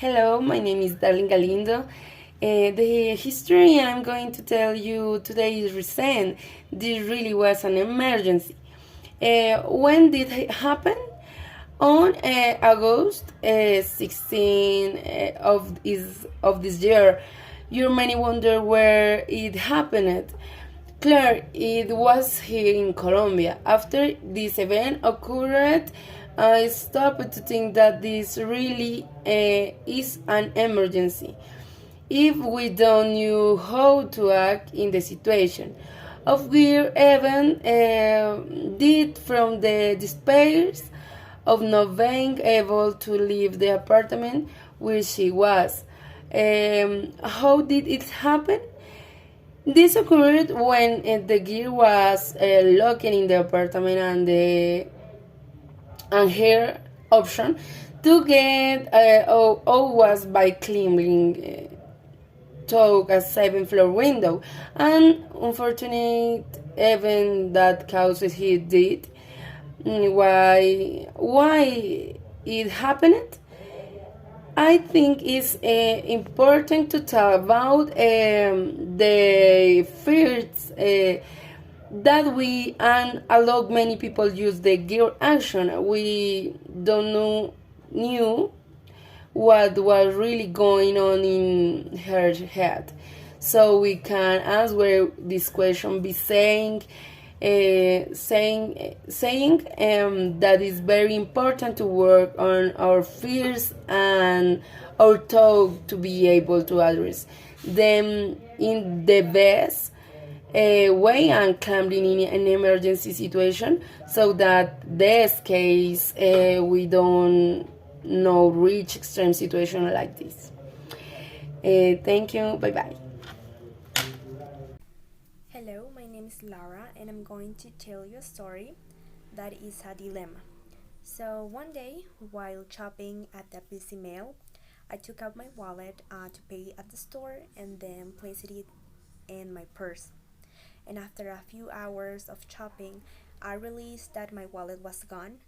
Hello, my name is Darling Galindo. The history I'm going to tell you today is recent. This really was an emergency. When did it happen? On August 16 of this year. You many wonder where it happened. Claire, it was here in Colombia. After this event occurred, I stopped to think that this really is an emergency. If we don't know how to act in the situation, of we even did from the despair of not being able to leave the apartment where she was. How did it happen? This occurred when the girl was locked in the apartment and her option to get out was by climbing through a 7th floor window. An unfortunate event that causes he did. Why it happened? I think it's important to talk about the fears that we and a lot many people use the guilt action. We don't knew what was really going on in her head. So we can answer this question by saying that it's very important to work on our fears and our thought to be able to address them in the best way and calmly in an emergency situation so that this case we don't know reach extreme situation like this. Thank you. Bye bye. Hello, my name is Lara and I'm going to tell you a story that is a dilemma. So one day, while shopping at the busy mall, I took out my wallet to pay at the store and then placed it in my purse. And after a few hours of shopping, I realized that my wallet was gone.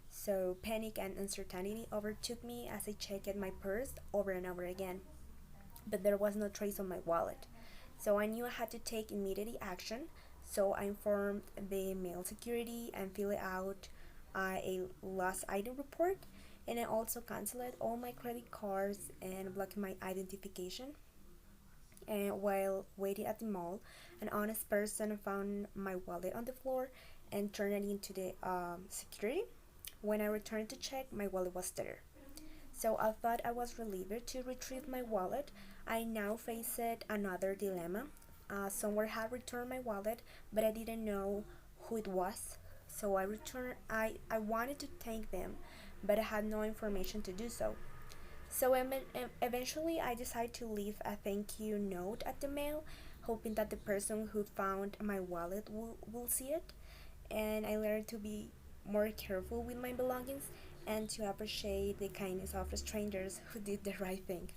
So panic and uncertainty overtook me as I checked my purse over and over again. But there was no trace of my wallet. So I knew I had to take immediate action. So I informed the mail security and filled out a lost item report. And I also canceled all my credit cards and blocked my identification. And while waiting at the mall, an honest person found my wallet on the floor and turned it into the security. When I returned to check, my wallet was there. So I thought I was relieved to retrieve my wallet. I now faced another dilemma. Someone had returned my wallet, but I didn't know who it was. So I wanted to thank them, but I had no information to do so. So eventually I decided to leave a thank you note at the mail, hoping that the person who found my wallet will see it. And I learned to be more careful with my belongings and to appreciate the kindness of strangers who did the right thing.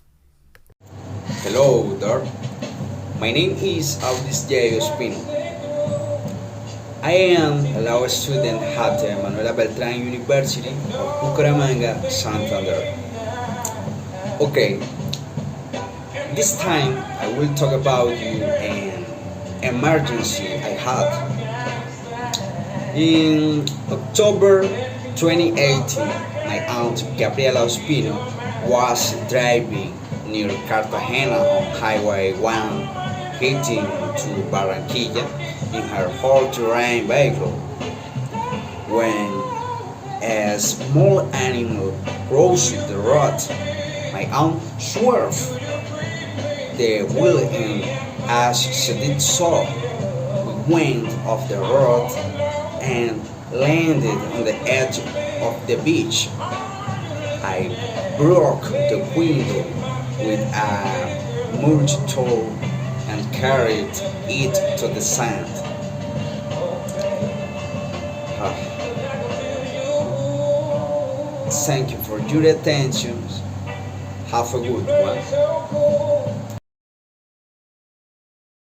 Hello there. My name is Audis J. Ospino. I am a law student at Manuela Beltran University of Bucaramanga, Santander. Okay, this time I will talk about you an emergency I had. In October 2018, my aunt Gabriela Ospino was driving near Cartagena on Highway 1 heading to Barranquilla in her all-terrain vehicle when a small animal crossed the road. My aunt swerved the wheel and as she did so, we went off the road and landed on the edge of the beach. I broke the window with a mulch tool and carried it to the sand. Thank you for your attention. Have a good one.